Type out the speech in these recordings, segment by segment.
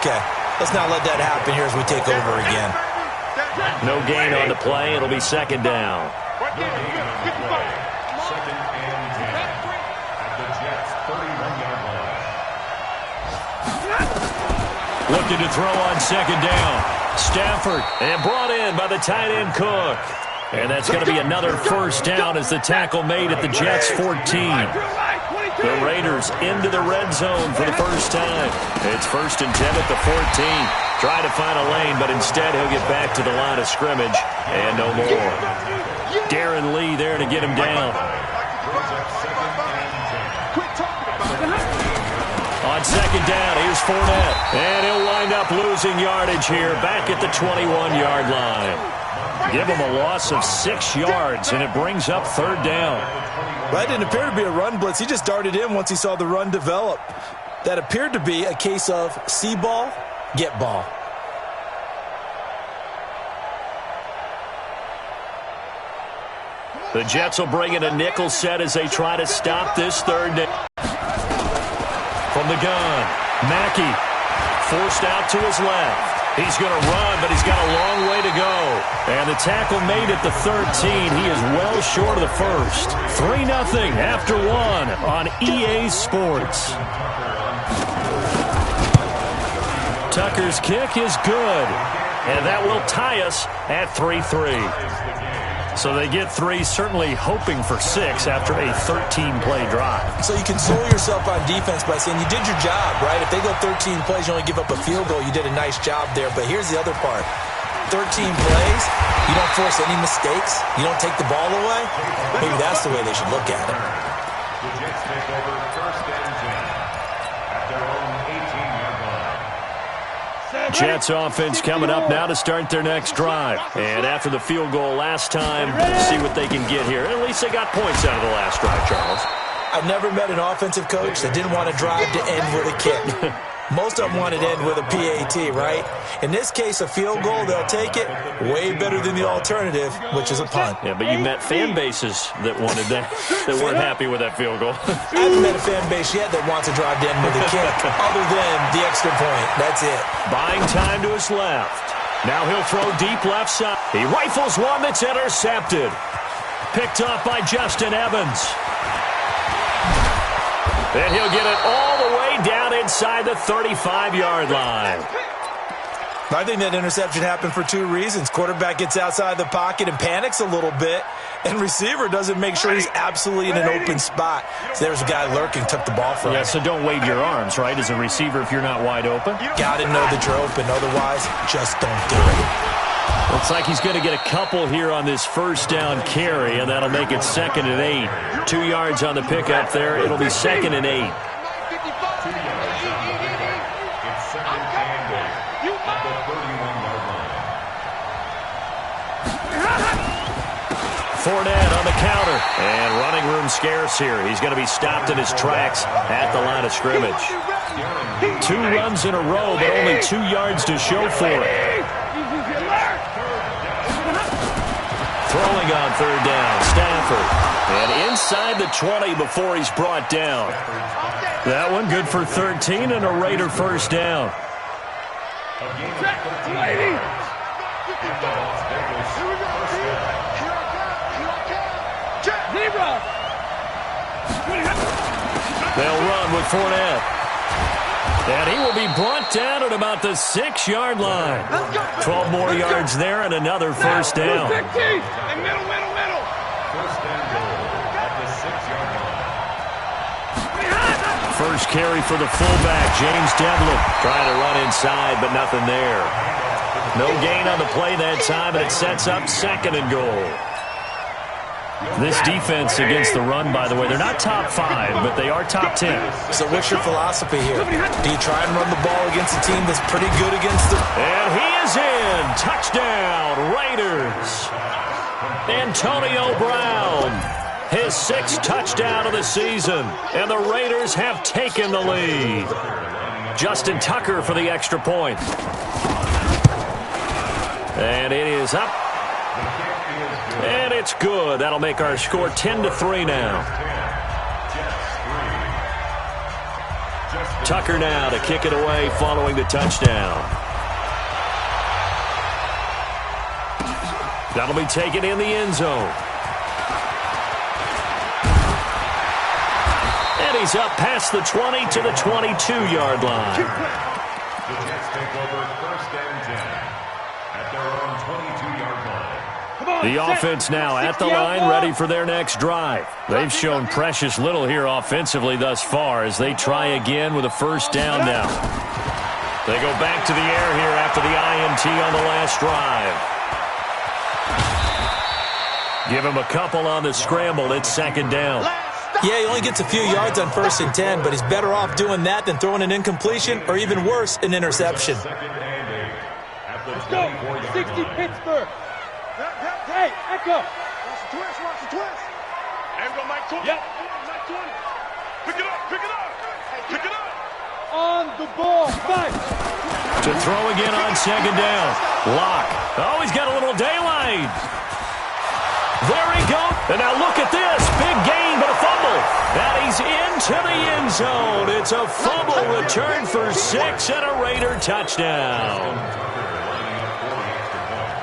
Okay, let's not let that happen here as we take over again. No gain on the play. It'll be second down. Second and 10 at the Jets' 31-yard line. Looking to throw on second down. Stafford, and brought in by the tight end Cook. And that's going to be another first down as the tackle made at the Jets' 14. The Raiders into the red zone for the first time. It's 1st and 10 at the 14. Try to find a lane, but instead he'll get back to the line of scrimmage and no more. Darren Lee there to get him down. On second down, here's Fournette. And he'll wind up losing yardage here back at the 21-yard line. Give him a loss of 6 yards, and it brings up third down. That didn't appear to be a run blitz. He just darted in once he saw the run develop. That appeared to be a case of see ball, get ball. The Jets will bring in a nickel set as they try to stop this third down. From the gun, Mackey forced out to his left. He's going to run, but he's got a long way to go. And the tackle made at the 13. He is well short of the first. 3-0 after 1 on EA Sports. Tucker's kick is good. And that will tie us at 3-3. So they get 3, certainly hoping for 6 after a 13-play drive. So you console yourself on defense by saying you did your job, right? If they go 13 plays, you only give up a field goal. You did a nice job there. But here's the other part. 13 plays, you don't force any mistakes. You don't take the ball away. Maybe that's the way they should look at it. The Jets take over 1st and 10 at their own 18-yard line. Jets offense coming up now to start their next drive. And after the field goal last time, see what they can get here. At least they got points out of the last drive, Charles. I've never met an offensive coach that didn't want to drive to end with a kick. Most of them wanted to end with a PAT, right? In this case, a field goal, they'll take it. Way better than the alternative, which is a punt. Yeah, but you met fan bases that wanted that weren't happy with that field goal. I haven't met a fan base yet that wants to drive to end with a kick, other than the extra point. That's it. Buying time to his left. Now he'll throw deep left side. He rifles one that's intercepted. Picked off by Justin Evans. And he'll get it all the way down inside the 35-yard line. I think that interception happened for 2 reasons. Quarterback gets outside the pocket and panics a little bit, and receiver doesn't make sure he's absolutely in an open spot. So there's a guy lurking, took the ball from him. Yeah, so don't wave your arms, right, as a receiver if you're not wide open. Got to know that you're open. Otherwise, just don't do it. Looks like he's going to get a couple here on this first down carry, and that'll make it 2nd and 8. 2 yards on the pickup there. It'll be 2nd and 8. Fournette on the counter. And running room scarce here. He's going to be stopped in his tracks at the line of scrimmage. 2 runs in a row, but only 2 yards to show for it. Throwing on third down, Stafford. And inside the 20 before he's brought down. That one good for 13 and a Raider first down. They'll run with Fournette. And he will be brought down at about the 6-yard line. 12 more yards there and another first down. First carry for the fullback, James Devlin. Trying to run inside, but nothing there. No gain on the play that time, and it sets up 2nd and goal. This defense against the run, by the way, they're not top 5, but they are top 10. So what's your philosophy here? Do you try and run the ball against a team that's pretty good against them? And he is in. Touchdown, Raiders. Antonio Brown, his 6th touchdown of the season, and the Raiders have taken the lead. Justin Tucker for the extra point. And it is up. And it's good. That'll make our score 10-3 now. Tucker now to kick it away following the touchdown. That'll be taken in the end zone. And he's up past the 20 to the 22-yard line. The Jets take over first and 10 at their own 22-yard line. The offense now at the line, ready for their next drive. They've shown precious little here offensively thus far as they try again with a first down now. They go back to the air here after the INT on the last drive. Give him a couple on the scramble. It's second down. Yeah, he only gets a few yards on first and 10, but he's better off doing that than throwing an incompletion or even worse, an interception. Second and 8 at the 24-yard 60 line. Pittsburgh. Hey, Echo. Watch the twist. Hey, we got Mike 20. Yep. Mike 20. Pick it up. On the ball. Fight. To throw again on second down. Lock. Oh, he's got a little daylight. There he goes. And now look at this. Big gain, but a fumble. And he's into the end zone. It's a fumble return for 6 and a Raider touchdown.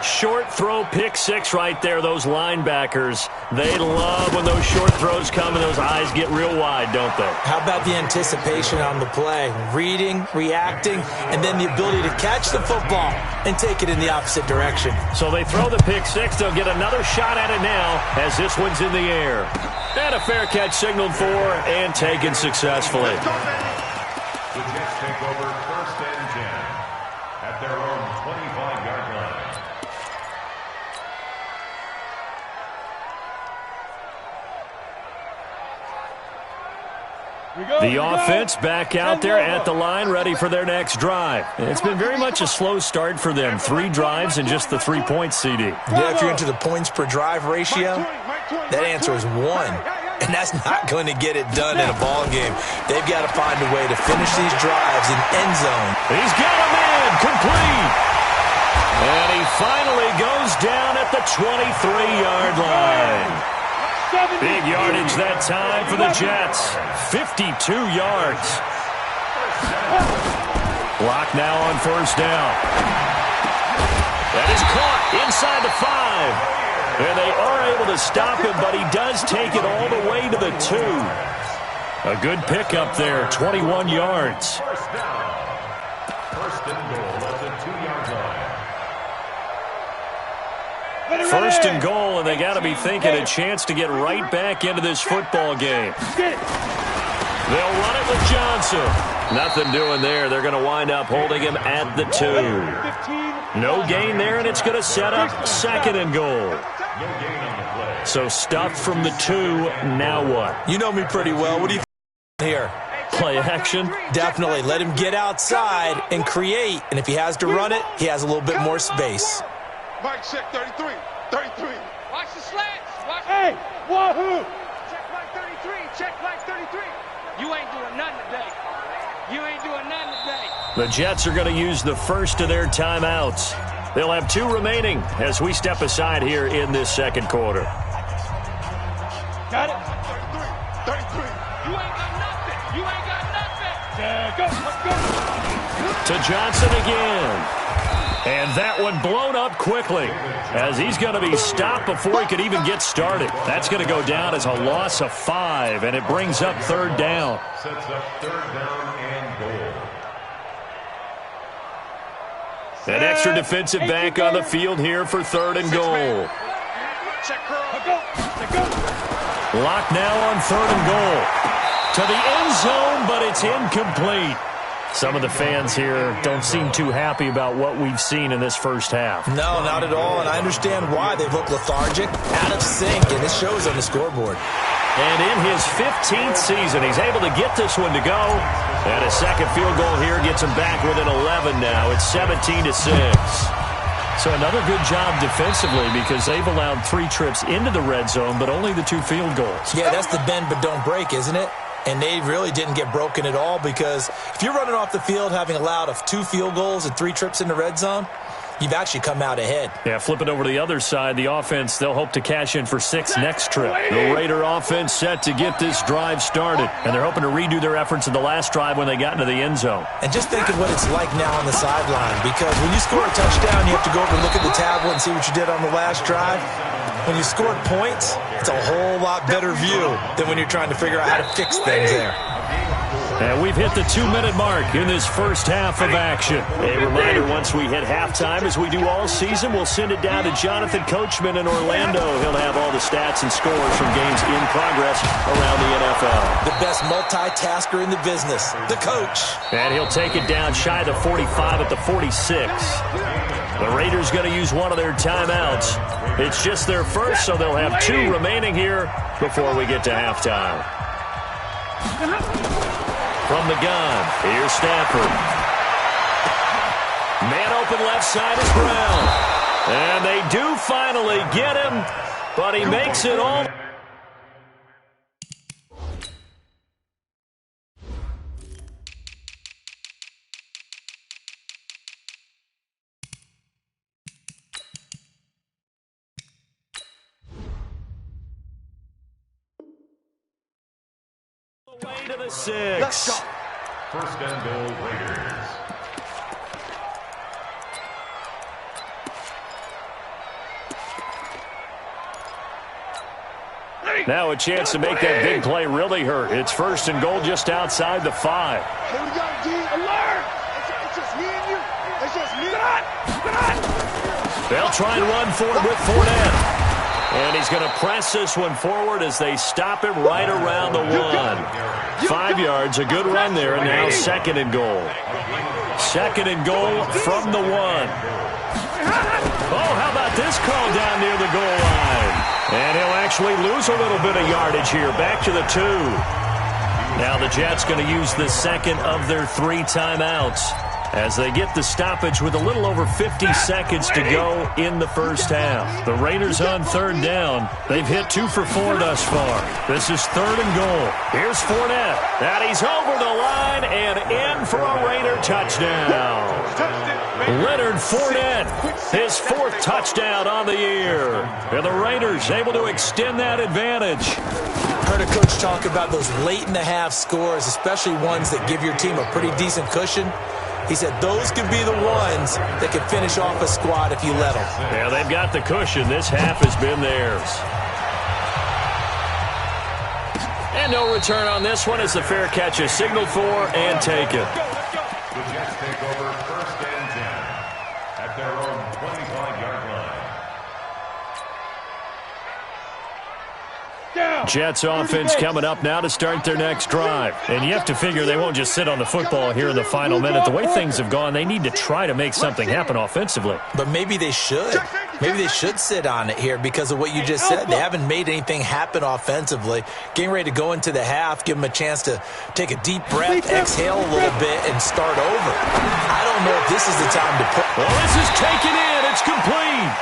Short throw, pick 6 right there. Those linebackers, they love when those short throws come and those eyes get real wide, don't they? How about the anticipation on the play? Reading, reacting, and then the ability to catch the football and take it in the opposite direction. So they throw the pick 6. They'll get another shot at it now as this one's in the air. And a fair catch signaled for and taken successfully. The Jets take over first and 10 at their own 25-yard line. The offense back out there at the line, ready for their next drive. It's been very much a slow start for them. 3 drives and just the 3 points, CD. Yeah, if you're into the points per drive ratio, that answer is 1. And that's not going to get it done in a ball game. They've got to find a way to finish these drives in end zone. He's got a man, complete. And he finally goes down at the 23-yard line. Big yardage that time for the Jets. 52 yards. Lock now on first down. That is caught inside the 5. And they are able to stop him, but he does take it all the way to the 2. A good pickup there, 21 yards. First down. First and goal at the 2-yard line. First and goal, and they got to be thinking a chance to get right back into this football game. They'll run it with Johnson. Nothing doing there. They're going to wind up holding him at the 2. No gain there, and it's going to set up second and goal. No gain on the play. So stuffed from the 2, now what? You know me pretty well. What do you think here? Play action? Definitely. Let him get outside and create. And if he has to run it, he has a little bit more space. Mike, check 33. Watch the slants. Hey, wahoo! Check Mike 33. Check Mike 33. You ain't doing nothing today. The Jets are going to use the first of their timeouts. They'll have 2 remaining as we step aside here in this second quarter. Got it. 33. You ain't got nothing. Go. To Johnson again. And that one blown up quickly as he's going to be stopped before he could even get started. That's going to go down as a loss of 5, and it brings up third down. Sets up third down and goal. An extra defensive back on the field here for third and goal. Check curl. Lock now on third and goal. To the end zone, but it's incomplete. Some of the fans here don't seem too happy about what we've seen in this first half. No, not at all, and I understand why. They've looked lethargic, out of sync, and it shows on the scoreboard. And in his 15th season, he's able to get this one to go. And a second field goal here gets him back within 11 now. It's 17-6. So another good job defensively because they've allowed 3 trips into the red zone, but only the 2 field goals. Yeah, that's the bend but don't break, isn't it? And they really didn't get broken at all because if you're running off the field having allowed 2 field goals and 3 trips in the red zone, you've actually come out ahead. Yeah, flip it over to the other side. The offense, they'll hope to cash in for 6 next trip. The Raider offense set to get this drive started, and they're hoping to redo their efforts in the last drive when they got into the end zone. And just think of what it's like now on the sideline, because when you score a touchdown, you have to go over and look at the tablet and see what you did on the last drive. When you scored points, it's a whole lot better view than when you're trying to figure out how to fix things there. And we've hit the 2-minute mark in this first half of action. A reminder, once we hit halftime, as we do all season, we'll send it down to Jonathan Coachman in Orlando. He'll have all the stats and scores from games in progress around the NFL. The best multitasker in the business, the coach. And he'll take it down shy of the 45 at the 46. The Raiders going to use one of their timeouts. It's just their first, so they'll have 2 remaining here before we get to halftime. From the gun, here's Stafford. Man open left side is Brown. And they do finally get him, but he makes it all. Way to the 6. Let's go. First and goal, Raiders. Now a chance to make that big play really hurt. It's first and goal just outside the 5. Here we go, D. Alert! It's just me and you. It's just me. They'll try and run for it with Fournette. And he's going to press this one forward as they stop him right around the 1. 5 yards, a good run there, and now second and goal. Second and goal from the 1. Oh, how about this call down near the goal line? And he'll actually lose a little bit of yardage here, back to the 2. Now the Jets going to use the second of their 3 timeouts as they get the stoppage with a little over 50 seconds to go in the first half. The Raiders on third down. They've hit 2 for 4 thus far. This is third and goal. Here's Fournette. And he's over the line and in for a Raider touchdown. Leonard Fournette, his 4th touchdown on the year. And the Raiders able to extend that advantage. Heard a coach talk about those late-in-the-half scores, especially ones that give your team a pretty decent cushion. He said those could be the ones that can finish off a squad if you let them. Yeah, they've got the cushion. This half has been theirs. And no return on this one as the fair catch is signaled for and taken. The Jets take over first and 10 at their own 25-yard line. Jets offense coming up now to start their next drive. And you have to figure they won't just sit on the football here in the final minute. The way things have gone, they need to try to make something happen offensively. But maybe they should. Maybe they should sit on it here because of what you just said. They haven't made anything happen offensively. Getting ready to go into the half, give them a chance to take a deep breath, exhale a little bit, and start over. I don't know if this is the time to put... Well, this is taken in. It's complete.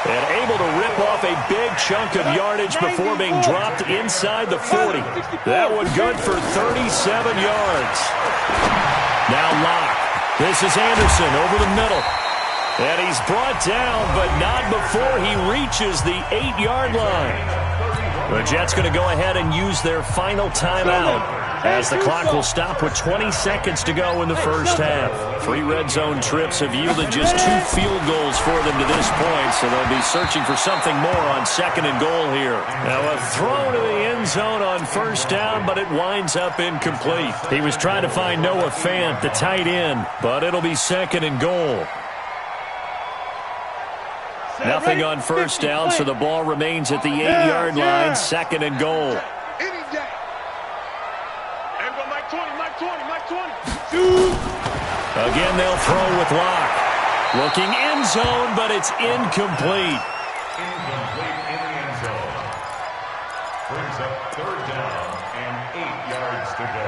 And able to rip off a big chunk of yardage before being dropped inside the 40. That one good for 37 yards. Now Locke. This is Anderson over the middle. And he's brought down, but not before he reaches the 8-yard line. The Jets going to go ahead and use their final timeout as the clock will stop with 20 seconds to go in the first half. 3 red zone trips have yielded just 2 field goals for them to this point, so they'll be searching for something more on second and goal here. Now a throw to the end zone on first down, but it winds up incomplete. He was trying to find Noah Fant, the tight end, but it'll be second and goal. Nothing on first down, so the ball remains at the 8-yard line, second and goal. Again, they'll throw with Locke. Looking end zone, but it's incomplete. Incomplete in the end zone. Brings up third down and 8 yards to go.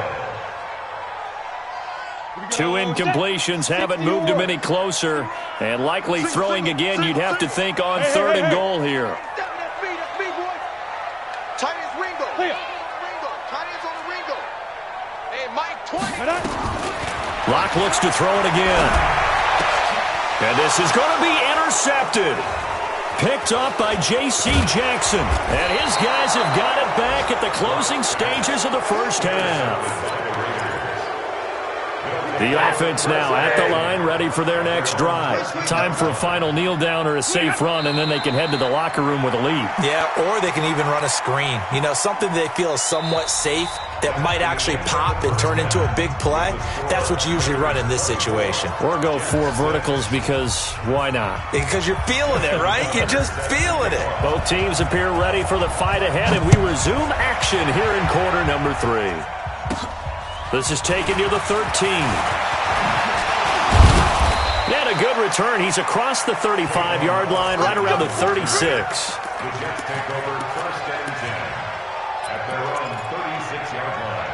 2 incompletions haven't moved him any closer. And likely throwing again, you'd have to think on third and goal here. Tight end's Ringo. Tight end's on the Ringo. Hey, Mike, 20. Locke looks to throw it again. And And this is going to be intercepted. Picked up by J.C. Jackson. And his guys have got it back at the closing stages of the first half. The offense now at the line, ready for their next drive. Time for a final kneel down or a safe run, and then they can head to the locker room with a lead. Yeah, or they can even run a screen. You know, something they feel is somewhat safe that might actually pop and turn into a big play. That's what you usually run in this situation. Or go 4 verticals because why not? Because you're feeling it, right? You're just feeling it. Both teams appear ready for the fight ahead, and we resume action here in quarter number 3. This is taken near the 13. And a good return. He's across the 35-yard line, right around the 36. The Jets take over first and 10 at their own 36-yard line.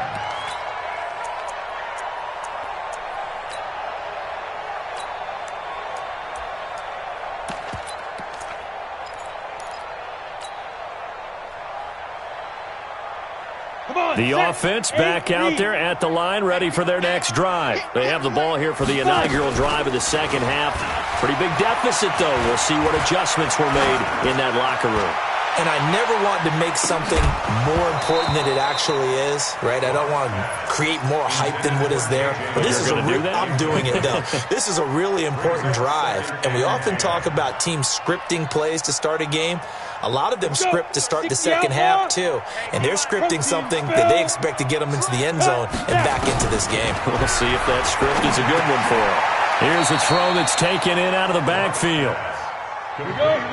The offense back out there at the line, ready for their next drive. They have the ball here for the inaugural drive of the second half. Pretty big deficit, though. We'll see what adjustments were made in that locker room. And I never want to make something more important than it actually is, right? I don't want to create more hype than what is there. But this is I'm doing it, though. This is a really important drive. And we often talk about teams scripting plays to start a game. A lot of them script to start the second half, too. And they're scripting something that they expect to get them into the end zone and back into this game. We'll see if that script is a good one for them. Here's a throw that's taken in out of the backfield.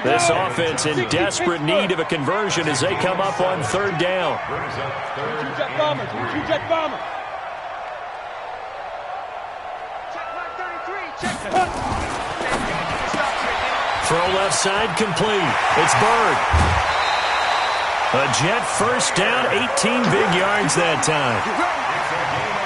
This offense in desperate need of a conversion as they come up on third down. Two-jet bomber. Two-jet bomber. Check line 33. Check. Throw left side complete. It's Bird. A Jet first down, 18 big yards that time.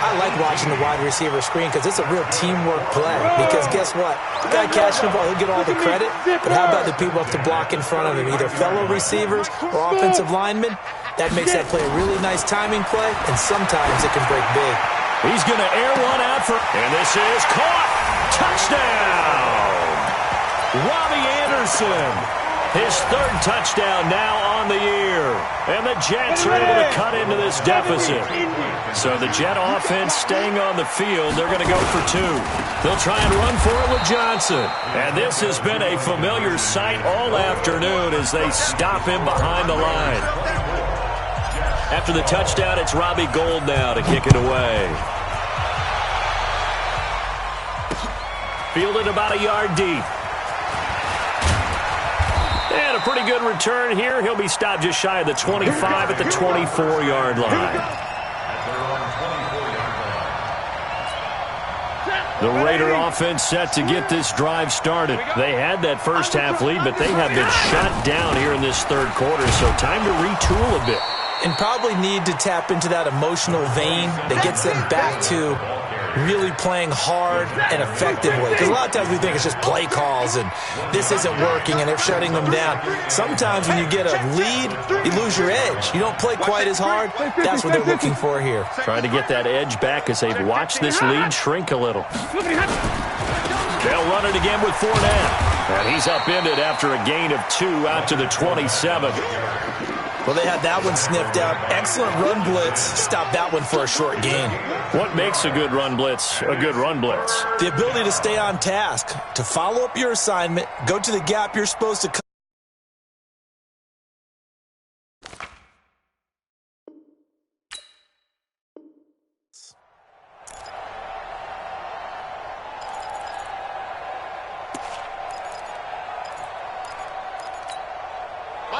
I like watching the wide receiver screen because it's a real teamwork play. Because guess what? The guy catching the ball, he'll get all the credit. But how about the people up to block in front of him, either fellow receivers or offensive linemen? That makes that play a really nice timing play, and sometimes it can break big. He's going to air one out for, and this is caught. Touchdown! Robbie Anderson, his third touchdown now on the year. And the Jets are able to cut into this deficit. So the Jet offense staying on the field, they're going to go for 2. They'll try and run for it with Johnson. And this has been a familiar sight all afternoon as they stop him behind the line. After the touchdown, it's Robbie Gould now to kick it away. Fielded about a yard deep. And a pretty good return here. He'll be stopped just shy of the 25 at the 24-yard line. The Raider offense set to get this drive started. They had that first half lead, but they have been shut down here in this third quarter, so time to retool a bit. And probably need to tap into that emotional vein that gets them back to really playing hard and effectively. Because a lot of times we think it's just play calls and this isn't working and they're shutting them down. Sometimes when you get a lead, you lose your edge. You don't play quite as hard. That's what they're looking for here. Trying to get that edge back as they've watched this lead shrink a little. They'll run it again with Fournette. And he's upended after a gain of 2 out to the 27. Well, they had that one sniffed out. Excellent run blitz. Stopped that one for a short gain. What makes a good run blitz a good run blitz? The ability to stay on task, to follow up your assignment, go to the gap you're supposed to cover.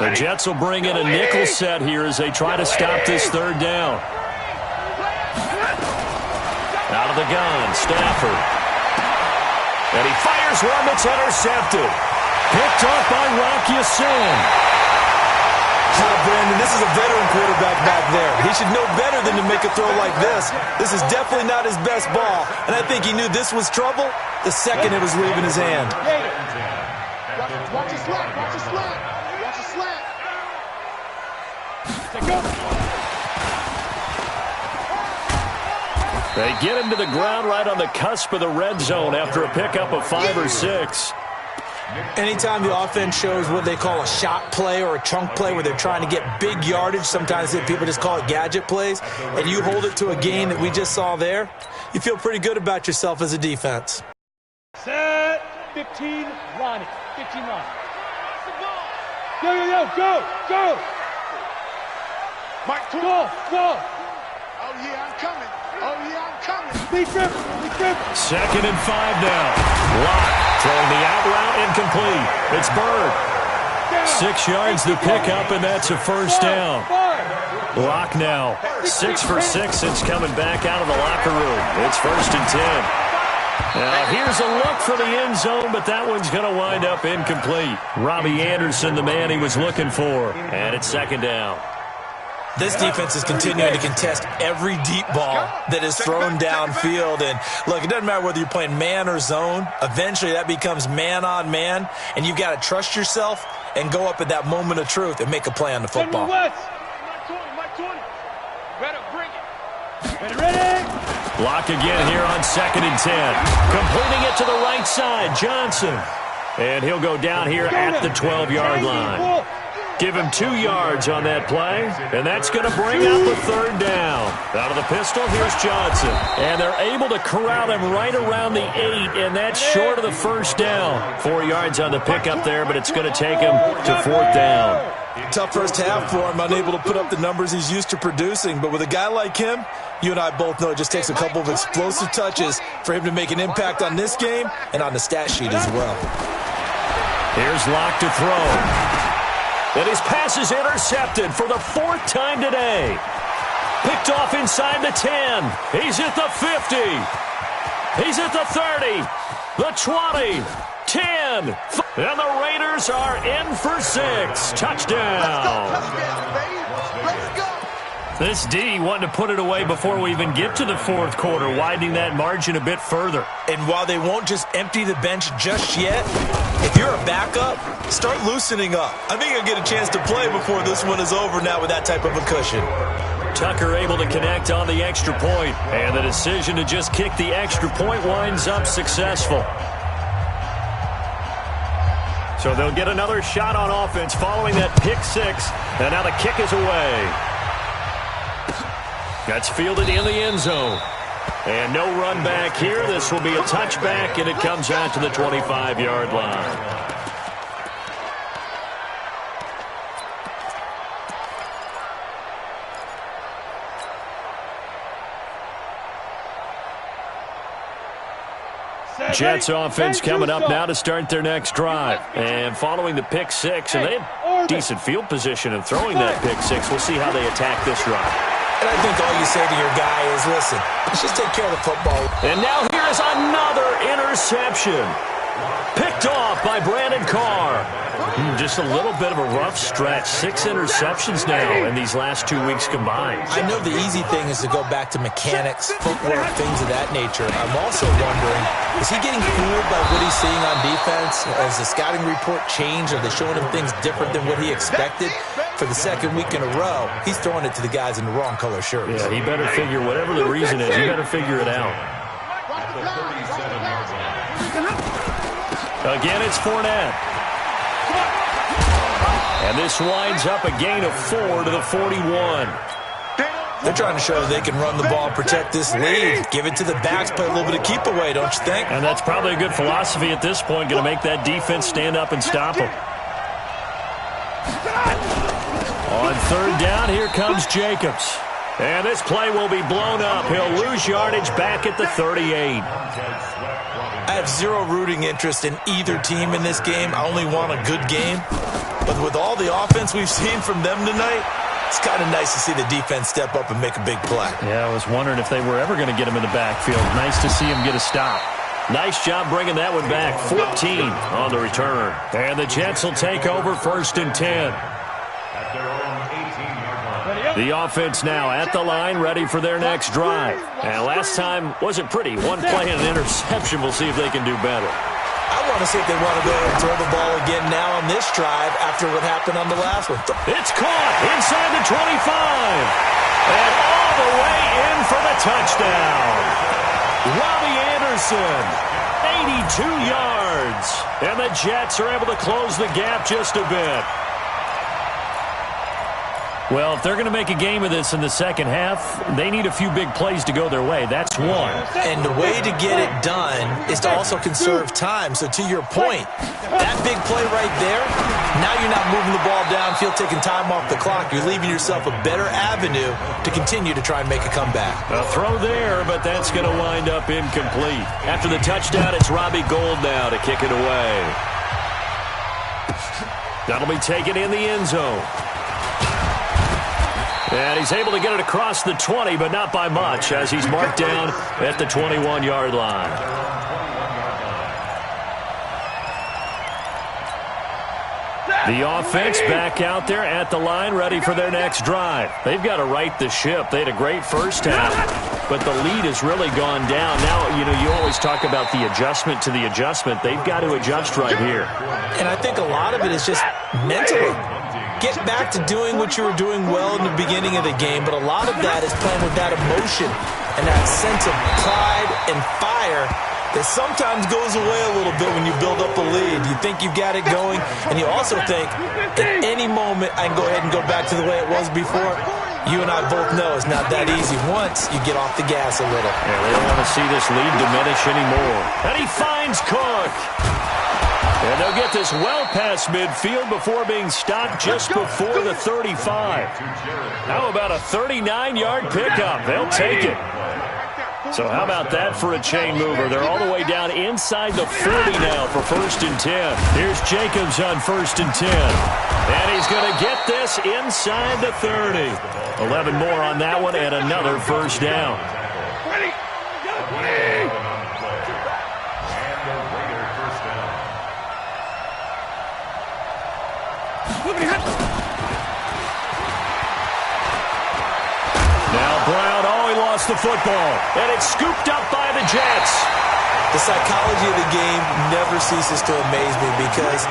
The Jets will bring in a nickel set here as they try to stop this third down. Out of the gun, Stafford. And he fires one that's intercepted. Picked up by Rock Ya-Sin. Brandon, this is a veteran quarterback back there. He should know better than to make a throw like this. This is definitely not his best ball. And I think he knew this was trouble the second it was leaving his hand. Watch your slant. Watch your slant. Watch your slant. They get him to the ground right on the cusp of the red zone after a pickup of 5 or 6. Anytime the offense shows what they call a shot play or a chunk play where they're trying to get big yardage, sometimes people just call it gadget plays, and you hold it to a gain that we just saw there, you feel pretty good about yourself as a defense. Set. 15, Ronnie. 15, Ronnie. Go. Mike, Go. Oh, yeah, I'm coming. Be careful. 2nd and 5 now. Locke throwing the out route incomplete. It's Bird. 6 yards the pickup, and that's a first down. Locke now 6 for 6 since coming back out of the locker room. It's 1st and 10. Now here's a look for the end zone, but that one's going to wind up incomplete. Robbie Anderson, the man he was looking for, and it's 2nd down. This defense is continuing to contest every deep ball that is thrown downfield. And, look, it doesn't matter whether you're playing man or zone. Eventually that becomes man on man, and you've got to trust yourself and go up at that moment of truth and make a play on the football. Mike 20. Better bring it. Ready? Block again here on 2nd and 10. Completing it to the right side, Johnson. And he'll go down here at the 12-yard line. Give him 2 yards on that play, and that's going to bring out the 3rd down. Out of the pistol, here's Johnson. And they're able to corral him right around the 8, and that's short of the first down. 4 yards on the pickup there, but it's going to take him to 4th down. Tough first half for him, unable to put up the numbers he's used to producing. But with a guy like him, you and I both know it just takes a couple of explosive touches for him to make an impact on this game and on the stat sheet as well. Here's Locke to throw. And his pass is intercepted for the 4th time today. Picked off inside the 10. He's at the 50. He's at the 30. The 20. 10. And the Raiders are in for 6. Touchdown. Let's go. This D wanted to put it away before we even get to the 4th quarter, widening that margin a bit further. And while they won't just empty the bench just yet, if you're a backup, start loosening up. I think you'll get a chance to play before this one is over now with that type of a cushion. Tucker able to connect on the extra point, and the decision to just kick the extra point winds up successful. So they'll get another shot on offense following that pick 6, and now the kick is away. That's fielded in the end zone. And no run back here. This will be a touchback, and it comes out to the 25-yard line. Jets offense coming up now to start their next drive. And following the pick 6, and they have decent field position in throwing that pick 6. We'll see how they attack this drive. And I think all you say to your guy is, listen, let's just take care of the football. And now here is another interception. Picked off by Brandon Carr. Just a little bit of a rough stretch. 6 interceptions now in these last 2 weeks combined. I know the easy thing is to go back to mechanics, footwork, things of that nature. I'm also wondering, is he getting fooled by what he's seeing on defense? Has the scouting report changed? Are they showing him things different than what he expected? For the 2nd week in a row, he's throwing it to the guys in the wrong color shirts. Yeah, he better figure, whatever the reason is, he better figure it out. Again, it's Fournette. And this winds up a gain of 4 to the 41. They're trying to show that they can run the ball, protect this lead. Give it to the backs, play a little bit of keep away, don't you think? And that's probably a good philosophy at this point, going to make that defense stand up and stop them. On 3rd down, here comes Jacobs. And this play will be blown up. He'll lose yardage back at the 38. I have zero rooting interest in either team in this game. I only want a good game. But with all the offense we've seen from them tonight, it's kind of nice to see the defense step up and make a big play. Yeah, I was wondering if they were ever going to get him in the backfield. Nice to see him get a stop. Nice job bringing that one back. 14 on the return. And the Jets will take over 1st and 10. The offense now at the line, ready for their next drive. And last time wasn't pretty. One play and an interception. We'll see if they can do better. I want to see if they want to go and throw the ball again now on this drive after what happened on the last one. It's caught inside the 25. And all the way in for the touchdown. Robbie Anderson, 82 yards. And the Jets are able to close the gap just a bit. Well, if they're going to make a game of this in the second half, they need a few big plays to go their way. That's one. And the way to get it done is to also conserve time. So to your point, that big play right there, now you're not moving the ball downfield, taking time off the clock. You're leaving yourself a better avenue to continue to try and make a comeback. A throw there, but that's going to wind up incomplete. After the touchdown, it's Robbie Gould now to kick it away. That'll be taken in the end zone. And he's able to get it across the 20, but not by much, as he's marked down at the 21-yard line. The offense back out there at the line, ready for their next drive. They've got to right the ship. They had a great first half, but the lead has really gone down. Now, you always talk about the adjustment to the adjustment. They've got to adjust right here. And I think a lot of it is just mentally. Get back to doing what you were doing well in the beginning of the game, but a lot of that is playing with that emotion and that sense of pride and fire that sometimes goes away a little bit when you build up a lead. You think you've got it going, and you also think at any moment I can go ahead and go back to the way it was before. You and I both know it's not that easy once you get off the gas a little. Yeah, they don't want to see this lead diminish anymore. And he finds Cook. And they'll get this well past midfield before being stopped just before the 35. How about a 39-yard pickup? They'll take it. So how about that for a chain mover? They're all the way down inside the 40 now for 1st and 10. Here's Jacobs on 1st and 10. And he's going to get this inside the 30. 11 more on that one and another first down. Now Brown, he lost the football, and it's scooped up by the Jets. The psychology of the game never ceases to amaze me because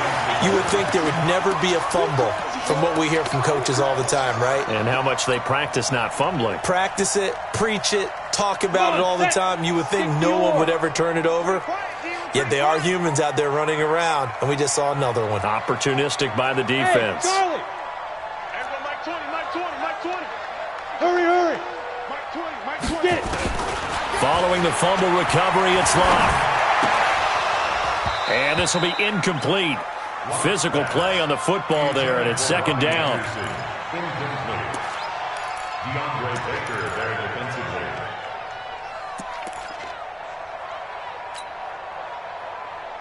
you would think there would never be a fumble from what we hear from coaches all the time, right? And how much they practice not fumbling. Practice it, preach it, talk about it all the time. You would think no one would ever turn it over. Yet they are humans out there running around, and we just saw another one. Opportunistic by the defense. Hey, everyone, Mike 20, Mike 20, Mike 20. Hurry, hurry. Mike 20, Mike 20. Get it. Following the fumble recovery, it's Locke. And this will be incomplete. Physical play on the football there, and it's second down. DeAndre Baker there defensively.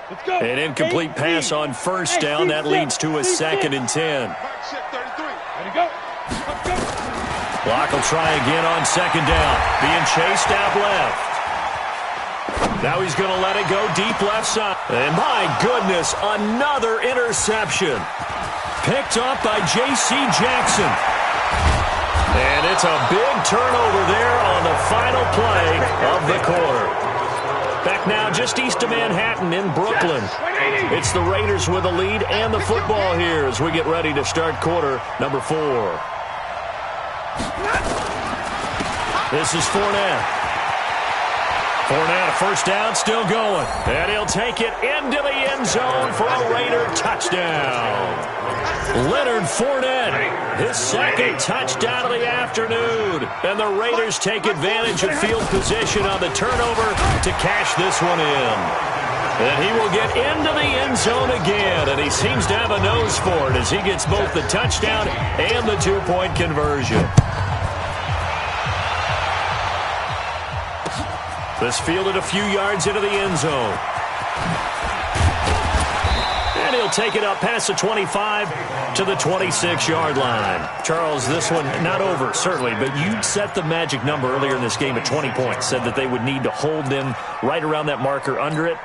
Let's go. An incomplete pass on first down. That leads to a 2nd and 10. Ready to go. Let's go. Locke will try again on 2nd down. Being chased out left. Now he's going to let it go deep left side. And my goodness, another interception. Picked up by J.C. Jackson. And it's a big turnover there on the final play of the quarter. Back now just east of Manhattan in Brooklyn. It's the Raiders with the lead and the football here as we get ready to start quarter number 4. This is Fournette. Fournette, a first down, still going. And he'll take it into the end zone for a Raider touchdown. Leonard Fournette, his second touchdown of the afternoon. And the Raiders take advantage of field position on the turnover to cash this one in. And he will get into the end zone again, and he seems to have a nose for it as he gets both the touchdown and the 2-point conversion. This fielded a few yards into the end zone. And he'll take it up past the 25 to the 26-yard line. Charles, this one not over, certainly, but you set the magic number earlier in this game at 20 points, said that they would need to hold them right around that marker under it.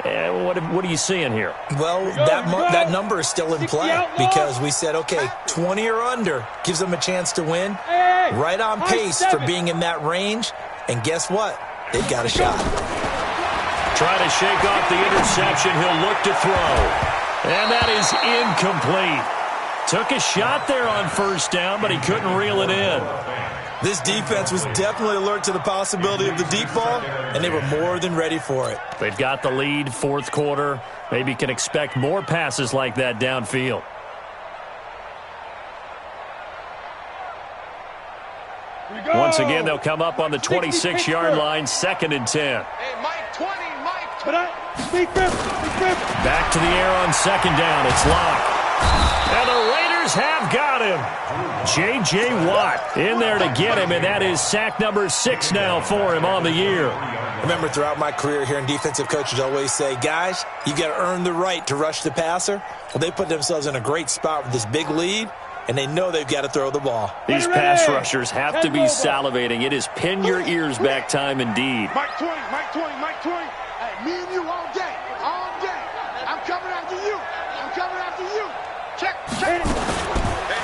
What are you seeing here? Well, that number is still in play because we said, okay, 20 or under gives them a chance to win. Right on pace for being in that range. And guess what? They've got a shot. Trying to shake off the interception. He'll look to throw. And that is incomplete. Took a shot there on first down, but he couldn't reel it in. This defense was definitely alert to the possibility of the deep ball, and they were more than ready for it. They've got the lead, fourth quarter. Maybe can expect more passes like that downfield. Once again, they'll come up on the 26-yard line, 2nd and 10. Hey, Mike 20, Mike 20. Back to the air on 2nd down. It's Locke. And the Raiders have got him. J.J. Watt in there to get him, and that is sack number 6 now for him on the year. Remember, throughout my career here in defensive coaches always say, guys, you got to earn the right to rush the passer. Well, they put themselves in a great spot with this big lead, and they know they've got to throw the ball. These pass rushers have to be salivating. It is pin your ears back time indeed. Mike 20, Mike 20, Mike 20. Hey, me and you all day, all day. I'm coming after you. I'm coming after you. Check.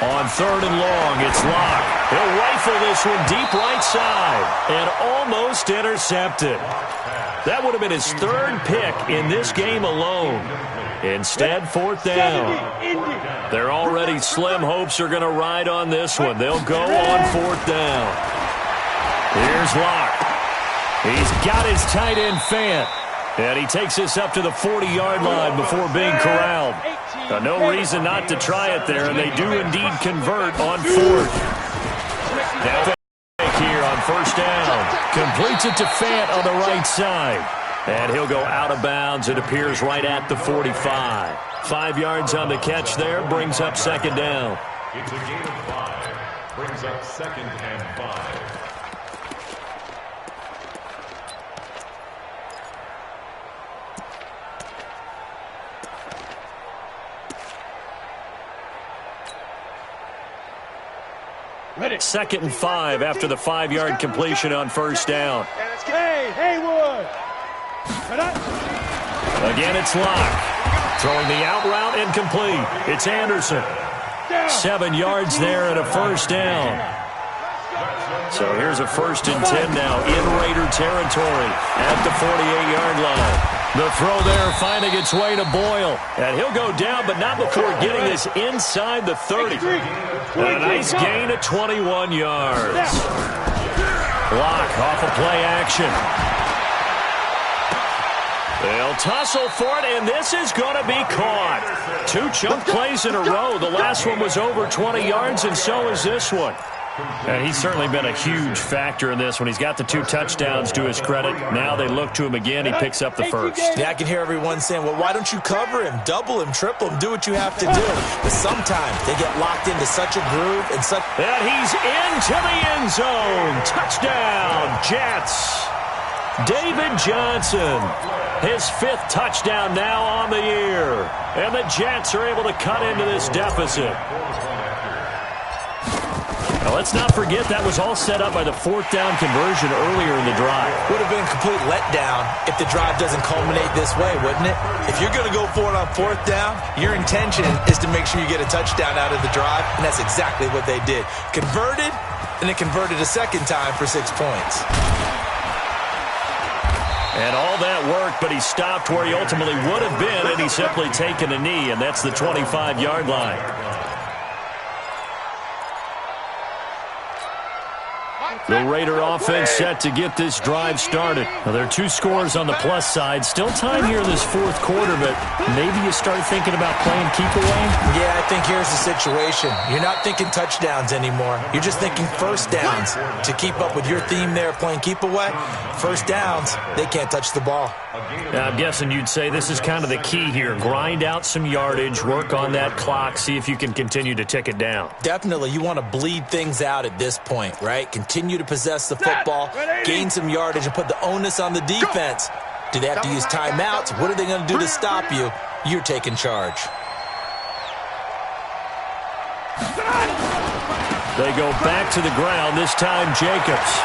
On 3rd and long, it's Locke. He'll rifle this one deep right side and almost intercepted. That would have been his 3rd pick in this game alone. Instead, 4th down. Their already slim hopes are going to ride on this one. They'll go on 4th down. Here's Locke. He's got his tight end Fant. And he takes this up to the 40-yard line before being corralled. No reason not to try it there, and they do indeed convert on 4th. Now here on 1st down. Completes it to Fant on the right side. And he'll go out of bounds. It appears right at the 45. 5 yards on the catch there. Brings up 2nd down. It's a gain of 5. Brings up 2nd and 5. Ready. 2nd and 5 after the 5-yard completion on 1st down. Hey, Haywood. Again, it's Locke. Throwing the out route incomplete. It's Anderson. 7 yards there and a 1st down. So here's a 1st and 10 now in Raider territory at the 48-yard line. The throw there finding its way to Boyle. And he'll go down, but not before getting this inside the 30. And a nice gain of 21 yards. Locke off of play action. They'll tussle for it, and this is going to be caught. 2 chunk plays in a row. The last one was over 20 yards, and so is this one. And he's certainly been a huge factor in this one. He's got the 2 touchdowns to his credit. Now they look to him again. He picks up the 1st. Yeah, I can hear everyone saying, well, why don't you cover him? Double him, triple him, do what you have to do. But sometimes they get locked into such a groove and such... And he's into the end zone. Touchdown, Jets. David Johnson. His 5th touchdown now on the year. And the Jets are able to cut into this deficit. Now, let's not forget that was all set up by the 4th down conversion earlier in the drive. Would have been a complete letdown if the drive doesn't culminate this way, wouldn't it? If you're going to go for it on 4th down, your intention is to make sure you get a touchdown out of the drive, and that's exactly what they did. Converted, and it converted a 2nd time for 6 points. And all that worked, but he stopped where he ultimately would have been, and he's simply taken a knee, and that's the 25-yard line. The Raider offense set to get this drive started. Now, there are 2 scores on the plus side. Still time here in this 4th quarter, but maybe you start thinking about playing keep away? Yeah, I think here's the situation. You're not thinking touchdowns anymore. You're just thinking 1st downs. To keep up with your theme there, playing keep away, 1st downs, they can't touch the ball. Now, I'm guessing you'd say this is kind of the key here. Grind out some yardage, work on that clock, see if you can continue to tick it down. Definitely. You want to bleed things out at this point, right? Continue to possess the football, gain some yardage, and put the onus on the defense. Do they have to use timeouts? What are they going to do to stop you? You're taking charge. They go back to the ground, this time Jacobs.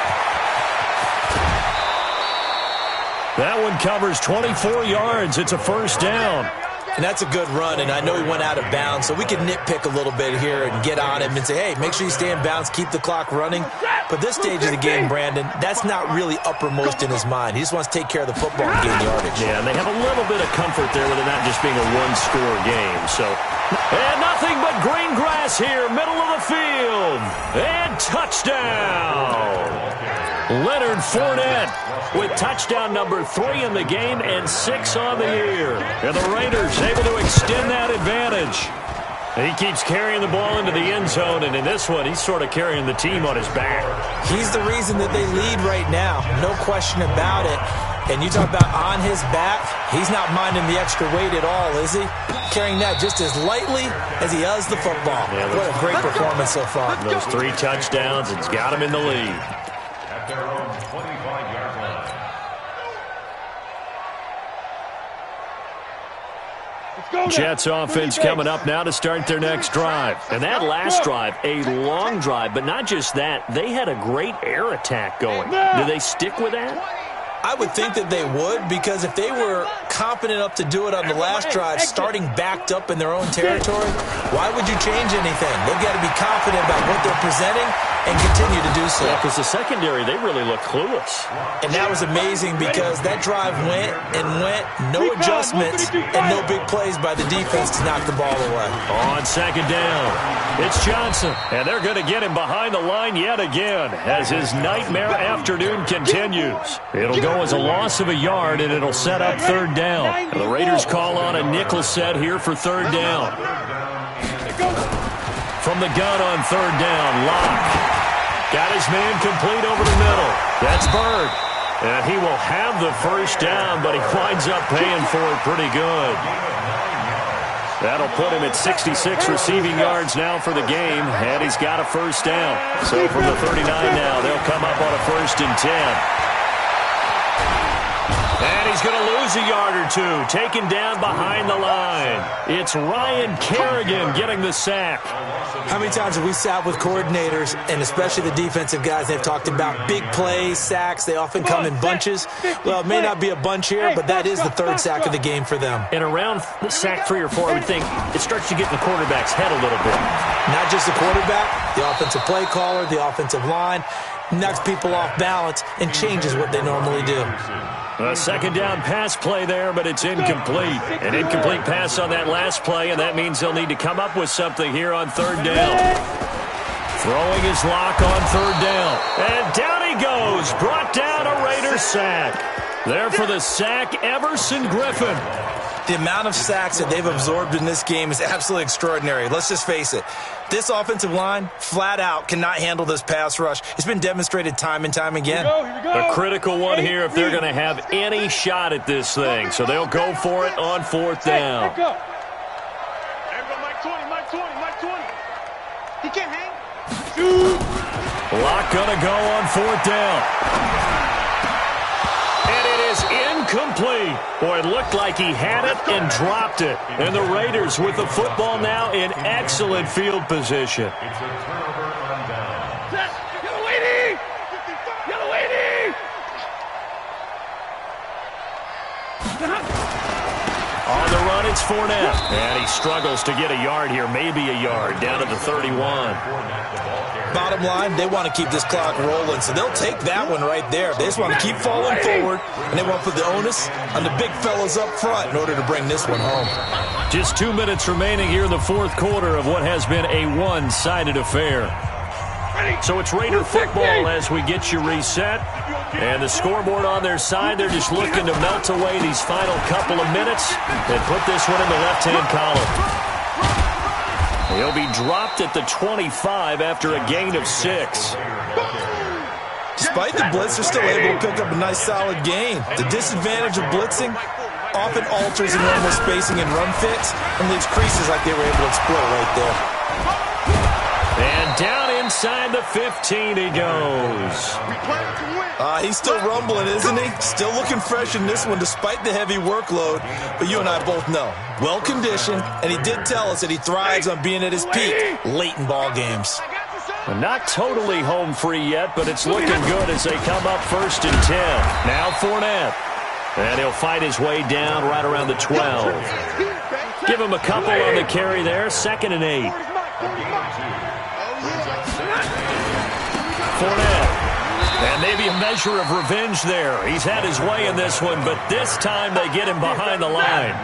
That one covers 24 yards. It's a 1st down. And that's a good run, and I know he went out of bounds, so we can nitpick a little bit here and get on him and say, hey, make sure you stay in bounds, keep the clock running. But this stage of the game, Brandon, that's not really uppermost in his mind. He just wants to take care of the football and gain yardage. Yeah, and they have a little bit of comfort there with it not just being a one-score game. So, and nothing but green grass here, middle of the field. And touchdown! Leonard Fournette with touchdown number 3 in the game and 6 on the year. And the Raiders able to extend that advantage. He keeps carrying the ball into the end zone, and in this one, he's sort of carrying the team on his back. He's the reason that they lead right now. No question about it. And you talk about on his back, he's not minding the extra weight at all, is he? Carrying that just as lightly as he does the football. Yeah, what a great performance so far. Those 3 touchdowns, it's got him in the lead. At their own 25-yard line. Jets offense coming up now to start their next drive. And that last drive, a long drive, but not just that. They had a great air attack going. Do they stick with that? I would think that they would, because if they were confident enough to do it on the last drive, starting backed up in their own territory, why would you change anything? They've got to be confident about what they're presenting and continue to do so. Yeah, because the secondary, they really look clueless. And that was amazing because that drive went and went, no adjustments and no big plays by the defense to knock the ball away. On second down, it's Johnson, and they're going to get him behind the line yet again as his nightmare afternoon continues. It'll go as a loss of a yard, and it'll set up third down. The Raiders call on a nickel set here for third down. From the gun on third down, Locke got his man complete over the middle. That's Bird. And he will have the first down, but he winds up paying for it pretty good. That'll put him at 66 receiving yards now for the game, and he's got a first down. So from the 39 now, they'll come up on a 1st and 10. And he's going to lose a yard or two, taken down behind the line. It's Ryan Kerrigan getting the sack. How many times have we sat with coordinators, and especially the defensive guys, they've talked about big plays, sacks. They often come in bunches. Well, it may not be a bunch here, but that is the 3rd sack of the game for them. And around sack 3 or 4, I would think it starts to get in the quarterback's head a little bit. Not just the quarterback, the offensive play caller, the offensive line, knocks people off balance and changes what they normally do. A second down pass play there, but it's incomplete. An incomplete pass on that last play, and that means they'll need to come up with something here on third down. Throwing his lock on third down. And down he goes. Brought down a Raiders sack. There for the sack, Everson Griffin. The amount of sacks that they've absorbed in this game is absolutely extraordinary. Let's just face it. This offensive line, flat out, cannot handle this pass rush. It's been demonstrated time and time again. Here we go. A critical one here if they're going to have any shot at this thing. So they'll go for it on 4th down. Back up. Everybody, Mike 20, Mike 20, Mike 20. He can't hang. Lock going to go on 4th down. And it is incomplete. Boy, it looked like he had it and dropped it. And the Raiders with the football now in excellent field position. It's a turnover on down. Yellow lady! Yellow lady! On the run, it's Fournette. And he struggles to get a yard here, maybe a yard, down to the 31. Bottom line, they want to keep this clock rolling, so they'll take that one right there. They just want to keep falling forward, and they want to put the onus on the big fellas up front in order to bring this one home. Just 2 minutes remaining here in the 4th quarter of what has been a one-sided affair. So it's Raider football as we get you reset. And the scoreboard on their side, they're just looking to melt away these final couple of minutes and put this one in the left-hand column. He'll be dropped at the 25 after a gain of 6. Despite the blitz, they're still able to pick up a nice solid gain. The disadvantage of blitzing often alters the normal spacing and run fits and leaves creases like they were able to exploit right there. And down inside the 15 he goes. He's still rumbling, isn't he? Still looking fresh in this one despite the heavy workload. But you and I both know, well-conditioned, and he did tell us that he thrives on being at his peak late in ball games. Not totally home free yet, but it's looking good as they come up 1st and 10. Now Fournette. And he'll fight his way down right around the 12. Give him a couple on the carry there. 2nd and 8. Fournette. And maybe a measure of revenge there. He's had his way in this one, but this time they get him behind the line.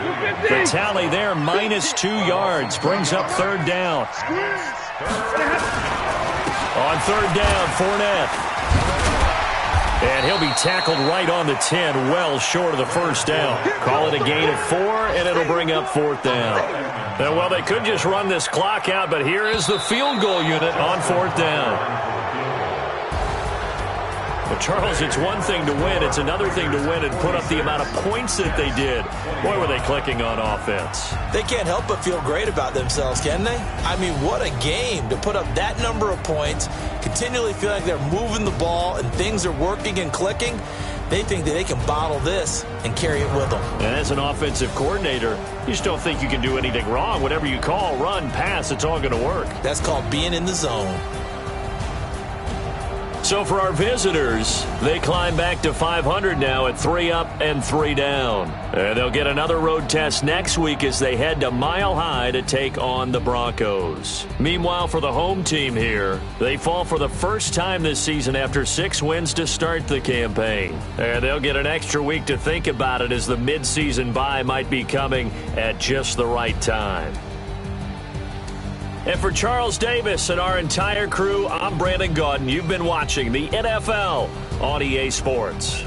The tally there, -2 yards, brings up 3rd down. On 3rd down, Fournette. And he'll be tackled right on the 10, well short of the 1st down. Call it a gain of 4, and it'll bring up 4th down. And, well, they could just run this clock out, but here is the field goal unit on 4th down. But, Charles, it's one thing to win. It's another thing to win and put up the amount of points that they did. Boy, were they clicking on offense. They can't help but feel great about themselves, can they? I mean, what a game to put up that number of points, continually feel like they're moving the ball and things are working and clicking. They think that they can bottle this and carry it with them. And as an offensive coordinator, you just don't think you can do anything wrong. Whatever you call, run, pass, it's all going to work. That's called being in the zone. So for our visitors, they climb back to 500 now at 3 up and 3 down. And they'll get another road test next week as they head to Mile High to take on the Broncos. Meanwhile, for the home team here, they fall for the first time this season after 6 wins to start the campaign. And they'll get an extra week to think about it as the midseason bye might be coming at just the right time. And for Charles Davis and our entire crew, I'm Brandon Gaudin. You've been watching the NFL on EA Sports.